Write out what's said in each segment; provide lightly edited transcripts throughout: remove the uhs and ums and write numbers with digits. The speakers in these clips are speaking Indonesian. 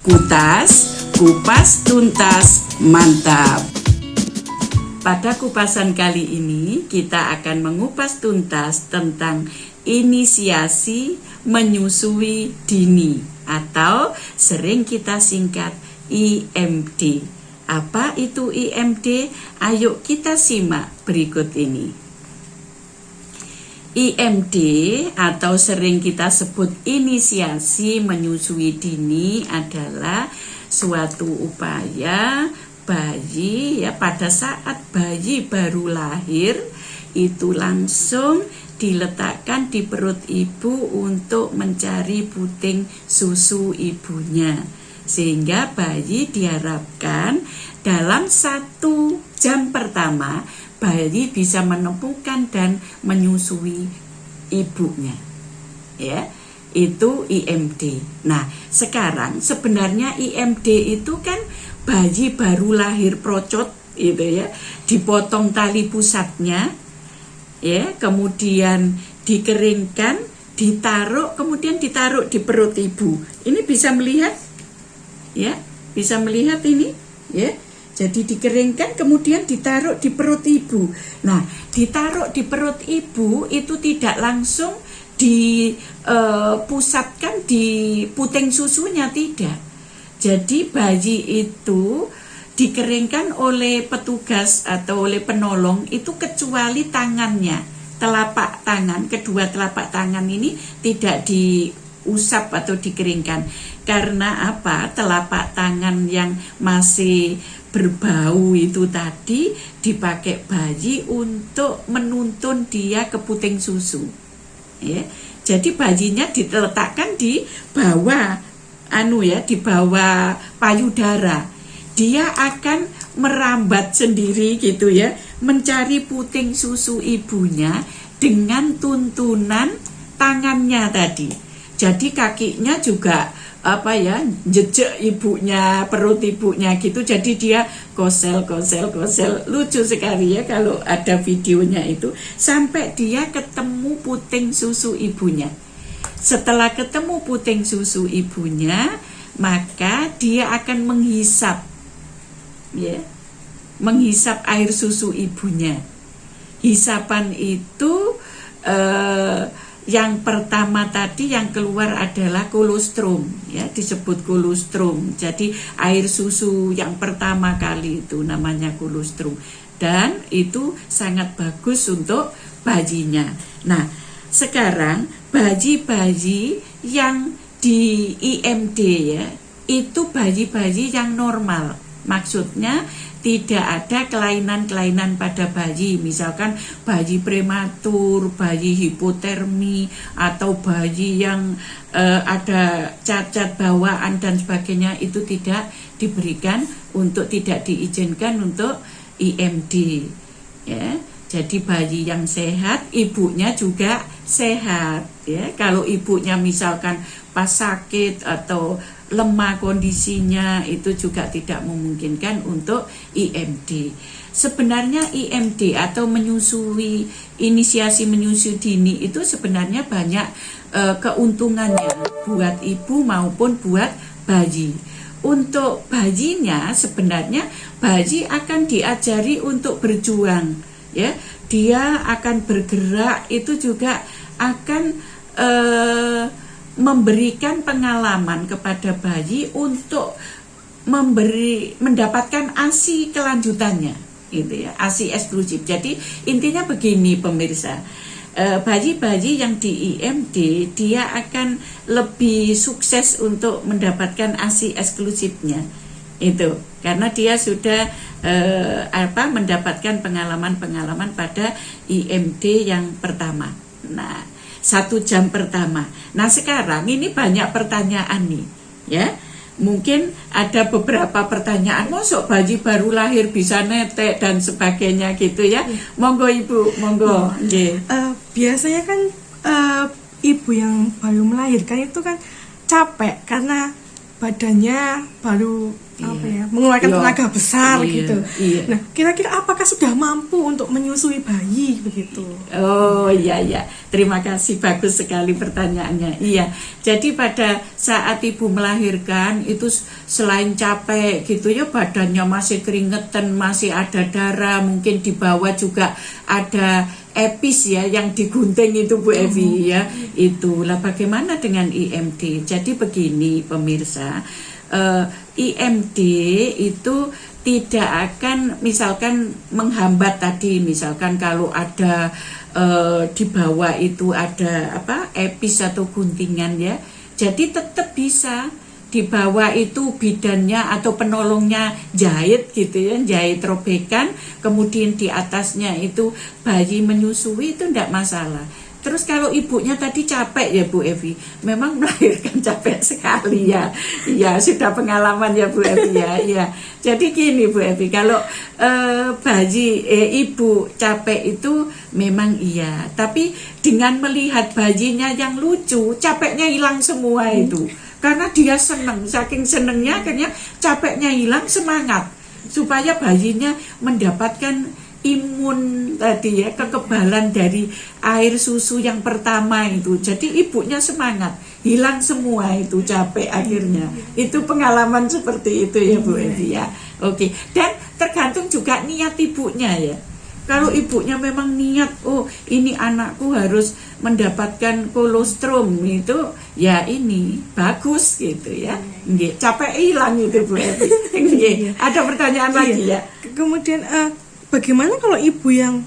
Kutas, kupas tuntas, mantap. Pada kupasan kali ini kita akan mengupas tuntas tentang inisiasi menyusui dini atau sering kita singkat IMD. Apa itu IMD? Ayo kita simak berikut ini. IMD atau sering kita sebut inisiasi menyusui dini adalah suatu upaya bayi pada saat bayi baru lahir itu langsung diletakkan di perut ibu untuk mencari puting susu ibunya, sehingga bayi diharapkan dalam 1 jam pertama bayi bisa menemukan dan menyusui ibunya, ya. Itu IMD. Nah, sekarang sebenarnya IMD itu kan bayi baru lahir procot, gitu ya, dipotong tali pusatnya, ya, kemudian dikeringkan, kemudian ditaruh di perut ibu. Ini bisa melihat, ya, bisa melihat ini, ya. Jadi dikeringkan kemudian ditaruh di perut ibu. Nah, ditaruh di perut ibu itu tidak langsung dipusatkan di puting susunya, tidak. Jadi bayi itu dikeringkan oleh petugas atau oleh penolong itu kecuali tangannya, telapak tangan, kedua telapak tangan ini tidak diusap atau dikeringkan. Karena apa? Telapak tangan yang masih berbau itu tadi dipakai bayi untuk menuntun dia ke puting susu, ya. Jadi bayinya diletakkan di bawah di bawah payudara. Dia akan merambat sendiri gitu ya, mencari puting susu ibunya dengan tuntunan tangannya tadi. Jadi kakinya juga jejak ibunya, perut ibunya gitu. Jadi dia kosel. Lucu sekali ya kalau ada videonya itu, sampai dia ketemu puting susu ibunya. Setelah ketemu puting susu ibunya, maka dia akan menghisap, ya, menghisap air susu ibunya. Hisapan itu yang pertama tadi yang keluar adalah kolostrum, ya, disebut kolostrum. Jadi air susu yang pertama kali itu namanya kolostrum, dan itu sangat bagus untuk bayinya. Nah, sekarang bayi-bayi yang di IMD, ya, itu bayi-bayi yang normal. Maksudnya tidak ada kelainan-kelainan pada bayi, misalkan bayi prematur, bayi hipotermi, atau bayi yang ada cacat bawaan dan sebagainya, itu tidak diberikan tidak diizinkan untuk IMD, ya. Jadi bayi yang sehat, ibunya juga sehat, ya. Kalau ibunya misalkan pas sakit atau lemah kondisinya, itu juga tidak memungkinkan untuk IMD. Sebenarnya IMD atau inisiasi menyusui dini itu sebenarnya banyak keuntungannya buat ibu maupun buat bayi. Untuk bayinya sebenarnya bayi akan diajari untuk berjuang, ya. Dia akan bergerak, itu juga akan memberikan pengalaman kepada bayi untuk mendapatkan ASI kelanjutannya, gitu ya, ASI eksklusif. Jadi intinya begini pemirsa, bayi-bayi yang di IMD dia akan lebih sukses untuk mendapatkan ASI eksklusifnya, itu karena dia sudah mendapatkan pengalaman pada IMD yang pertama. Nah, 1 jam pertama. Nah, sekarang ini banyak pertanyaan nih, ya. Mungkin ada beberapa pertanyaan, mosok bayi baru lahir bisa netek dan sebagainya gitu ya. Monggo Ibu, monggo. Biasanya kan ibu yang baru melahirkan itu kan capek karena badannya baru mengeluarkan Iya. tenaga besar Iya, gitu. iya. Nah, kira-kira apakah sudah mampu untuk menyusui bayi begitu? Oh iya ya, terima kasih, bagus sekali pertanyaannya. Iya, jadi pada saat ibu melahirkan itu selain capek gitu ya, badannya masih keringetan, masih ada darah, mungkin di bawah juga ada epis ya yang digunting itu Bu Evi ya. Itulah bagaimana dengan IMD. Jadi begini pemirsa, IMD itu tidak akan misalkan menghambat tadi, misalkan kalau ada di bawah itu ada epis atau guntingan ya, jadi tetap bisa di bawah itu bidannya atau penolongnya jahit gitu ya, jahit robekan, kemudian di atasnya itu bayi menyusui, itu tidak masalah. Terus kalau ibunya tadi capek ya Bu Evi, memang melahirkan capek sekali ya. Iya, sudah pengalaman ya Bu Evi ya. Iya. Jadi gini Bu Evi, kalau ibu capek itu memang iya, tapi dengan melihat bayinya yang lucu, capeknya hilang semua itu. Karena dia senang, saking senangnya akhirnya capeknya hilang, semangat supaya bayinya mendapatkan imun tadi ya, kekebalan dari air susu yang pertama itu. Jadi ibunya semangat, hilang semua itu capek akhirnya. Itu pengalaman seperti itu ya Bu Evi ya. Oke, dan tergantung juga niat ibunya ya. Kalau ibunya memang niat, oh ini anakku harus mendapatkan kolostrum itu, ya ini bagus gitu ya. Nggih, capek hilang itu Bu Evi. Nggih, ada pertanyaan lagi ya. Kemudian bagaimana kalau ibu yang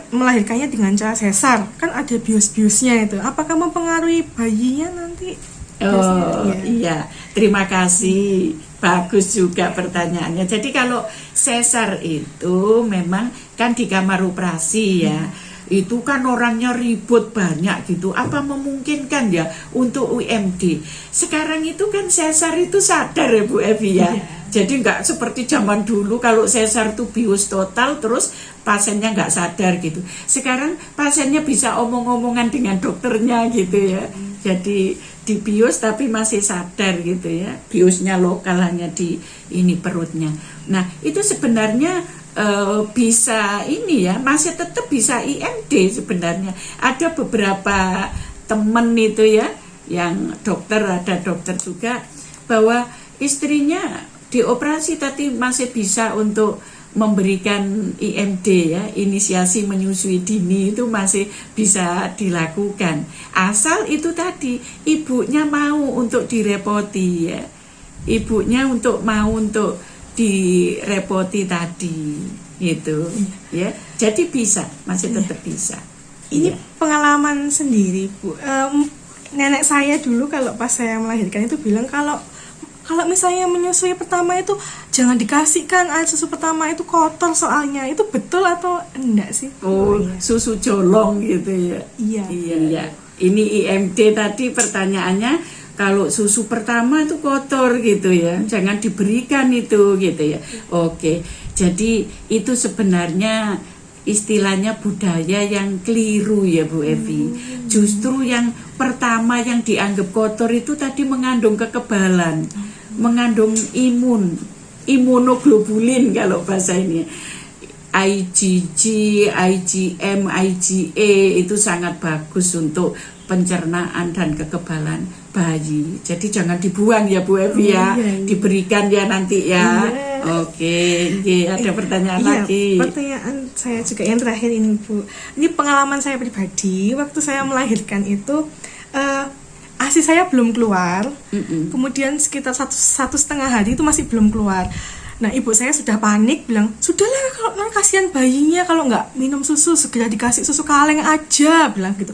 melahirkannya dengan cara sesar? Kan ada bius-biusnya itu. Apakah mempengaruhi bayinya nanti? Oh iya, terima kasih. Bagus juga pertanyaannya. Jadi kalau sesar itu memang kan di kamar operasi ya. Itu kan orangnya ribut banyak gitu. Apa memungkinkan ya untuk UMD? Sekarang itu kan sesar itu sadar ya Bu Evi ya. Jadi nggak seperti zaman dulu kalau sesar itu bius total terus pasiennya nggak sadar gitu. Sekarang pasiennya bisa omong-omongan dengan dokternya gitu ya. Jadi di bius tapi masih sadar gitu ya. Biusnya lokal hanya di ini perutnya. Nah itu sebenarnya bisa ini ya, masih tetap bisa IMD sebenarnya. Ada beberapa teman itu ya yang dokter, ada dokter juga bahwa istrinya dioperasi tapi masih bisa untuk memberikan IMD ya, inisiasi menyusui dini itu masih bisa dilakukan. Asal itu tadi ibunya mau untuk direpoti ya. Ibunya mau untuk direpoti tadi gitu ya. Jadi bisa, masih tetap bisa. Ini ya. Pengalaman sendiri Bu. Nenek saya dulu kalau pas saya melahirkan itu bilang kalau misalnya menyusui pertama itu jangan dikasihkan air susu pertama, itu kotor soalnya. Itu betul atau enggak sih? Oh, susu jolong gitu ya. Iya. Ini IMD tadi pertanyaannya, kalau susu pertama itu kotor gitu ya, jangan diberikan itu gitu ya. Oke, jadi itu sebenarnya istilahnya budaya yang keliru ya Bu Evi. Justru yang pertama yang dianggap kotor itu tadi mengandung kekebalan, mengandung imunoglobulin kalau bahasa ini. IgG, IgM, IgA itu sangat bagus untuk pencernaan dan kekebalan bayi. Jadi jangan dibuang ya Bu Evi ya, diberikan ya nanti ya. Oke, ada pertanyaan lagi. Pertanyaan saya juga yang terakhir ini Bu. Ini pengalaman saya pribadi, waktu saya melahirkan itu ASI saya belum keluar. Kemudian sekitar satu setengah hari itu masih belum keluar. Nah ibu saya sudah panik, bilang sudahlah kalau kasihan bayinya, kalau nggak minum susu segera dikasih susu kaleng aja, bilang gitu.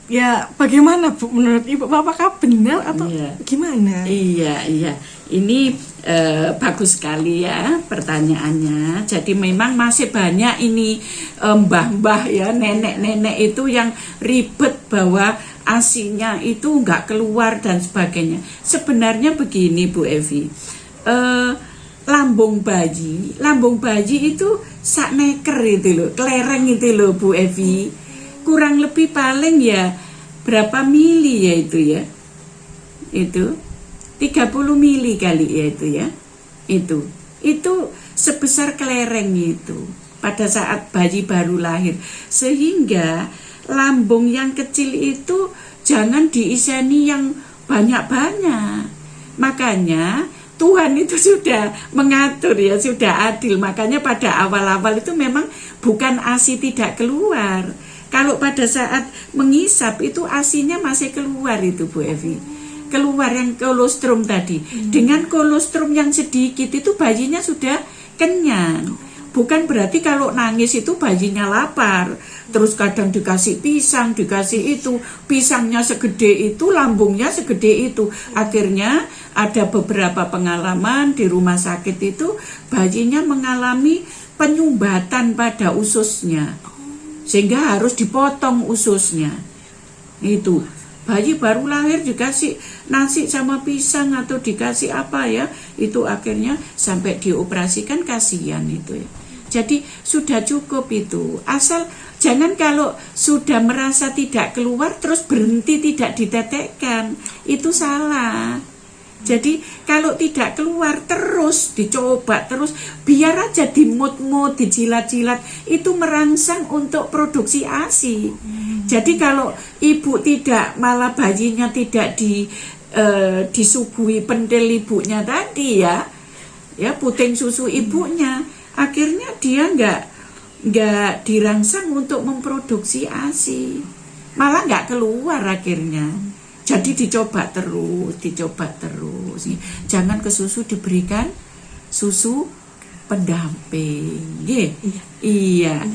Ya bagaimana Bu menurut ibu, apakah benar atau gimana? Iya, ini bagus sekali ya pertanyaannya. Jadi memang masih banyak ini mbah-mbah ya, nenek-nenek itu yang ribet bahwa ASINya itu nggak keluar dan sebagainya. Sebenarnya begini Bu Evi, lambung bayi itu sak neker itu loh, kelereng itu loh Bu Evi, kurang lebih paling ya berapa mili ya itu ya, itu 30 mili kali ya itu ya. Itu sebesar kelereng itu pada saat bayi baru lahir. Sehingga lambung yang kecil itu jangan diiseni yang banyak-banyak. Makanya Tuhan itu sudah mengatur ya, sudah adil. Makanya pada awal-awal itu memang bukan ASI tidak keluar. Kalau pada saat mengisap itu ASINya masih keluar itu Bu Evi. Keluar yang kolostrum tadi. Dengan kolostrum yang sedikit itu bayinya sudah kenyang. Bukan berarti kalau nangis itu bayinya lapar. Terus kadang dikasih pisang, dikasih itu. Pisangnya segede itu, lambungnya segede itu. Akhirnya ada beberapa pengalaman di rumah sakit itu bayinya mengalami penyumbatan pada ususnya. Sehingga harus dipotong ususnya. Itu. Bayi baru lahir dikasih nasi sama pisang atau dikasih apa ya, itu akhirnya sampai dioperasikan, kasihan itu ya. Jadi sudah cukup itu. Asal jangan kalau sudah merasa tidak keluar terus berhenti tidak ditetekkan. Itu salah. Jadi kalau tidak keluar terus dicoba terus, biar aja dimut-mut, dijilat-jilat, itu merangsang untuk produksi ASI. Jadi kalau ibu tidak, malah bayinya tidak disuguhi pentil ibunya tadi ya puting susu ibunya, akhirnya dia nggak dirangsang untuk memproduksi ASI, malah nggak keluar akhirnya. Jadi dicoba terus. Jangan ke susu diberikan susu pendamping. Iya.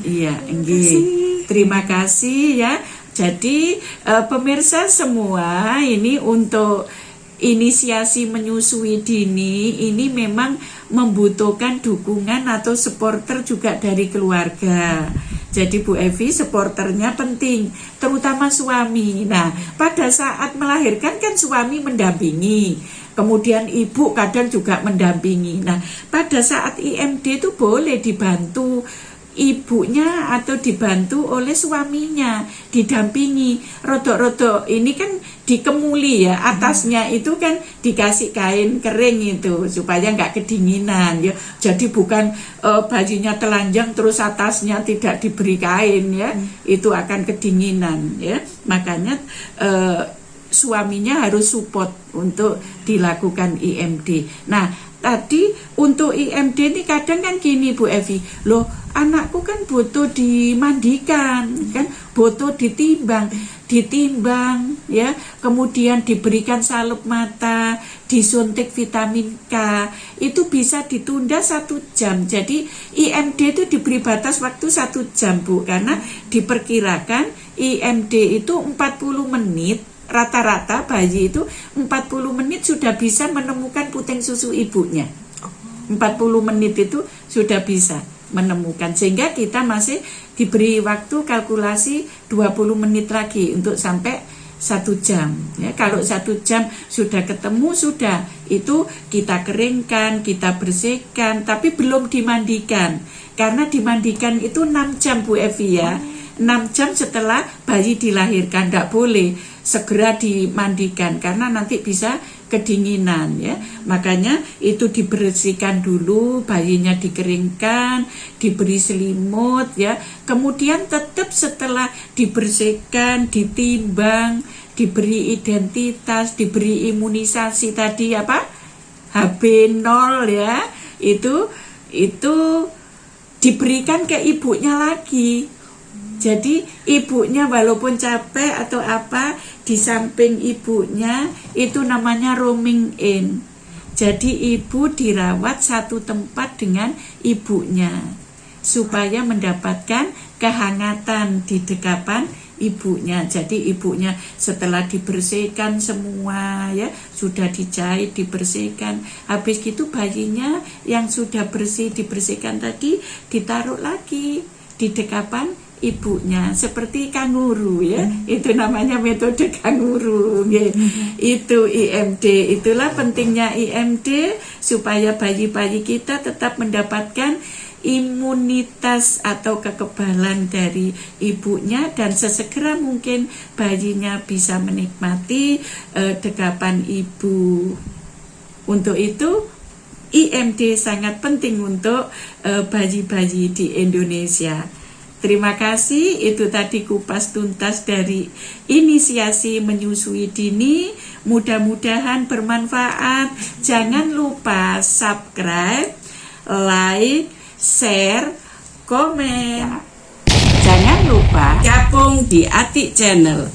Terima kasih ya. Jadi pemirsa semua, ini untuk inisiasi menyusui dini ini memang membutuhkan dukungan atau supporter juga dari keluarga. Jadi Bu Evi, supporternya penting, terutama suami. Nah, pada saat melahirkan kan suami mendampingi, kemudian ibu kadang juga mendampingi. Nah, pada saat IMD itu boleh dibantu ibunya atau dibantu oleh suaminya, didampingi. Rodok-rodok ini kan dikemuli ya, atasnya itu kan dikasih kain kering itu supaya nggak kedinginan ya. Jadi bukan bajunya telanjang terus atasnya tidak diberi kain ya, itu akan kedinginan ya. Makanya suaminya harus support untuk dilakukan IMD. Nah, tadi untuk IMD ini kadang kan gini Bu Evi, loh anakku kan butuh dimandikan, kan butuh ditimbang ya, kemudian diberikan salep mata, disuntik vitamin K, itu bisa ditunda 1 jam. Jadi IMD itu diberi batas waktu 1 jam Bu, karena diperkirakan IMD itu 40 menit. Rata-rata bayi itu 40 menit sudah bisa menemukan puting susu ibunya. 40 menit itu sudah bisa menemukan, sehingga kita masih diberi waktu kalkulasi 20 menit lagi untuk sampai 1 jam ya. Kalau 1 jam sudah ketemu, sudah itu kita keringkan, kita bersihkan, tapi belum dimandikan, karena dimandikan itu 6 jam Bu Evi ya. 6 jam setelah bayi dilahirkan, tidak boleh segera dimandikan karena nanti bisa kedinginan ya. Makanya itu dibersihkan dulu, bayinya dikeringkan, diberi selimut ya. Kemudian tetap setelah dibersihkan, ditimbang, diberi identitas, diberi imunisasi tadi apa? HB0 ya. Itu diberikan ke ibunya lagi. Jadi ibunya walaupun capek atau apa, di samping ibunya itu namanya rooming in. Jadi ibu dirawat satu tempat dengan ibunya supaya mendapatkan kehangatan di dekapan ibunya. Jadi ibunya setelah dibersihkan semua ya, sudah dijahit, dibersihkan, habis gitu bayinya yang sudah bersih dibersihkan tadi ditaruh lagi di dekapan ibunya, seperti kanguru ya. Itu namanya metode kanguru ya. Itu IMD. Itulah pentingnya IMD, supaya bayi-bayi kita tetap mendapatkan imunitas atau kekebalan dari ibunya, dan sesegera mungkin bayinya bisa menikmati dekapan ibu Untuk itu IMD sangat penting untuk bayi-bayi di Indonesia. Terima kasih, itu tadi kupas tuntas dari inisiasi menyusui dini. Mudah-mudahan bermanfaat. Jangan lupa subscribe, like, share, komen. Jangan lupa gabung di Atik Channel.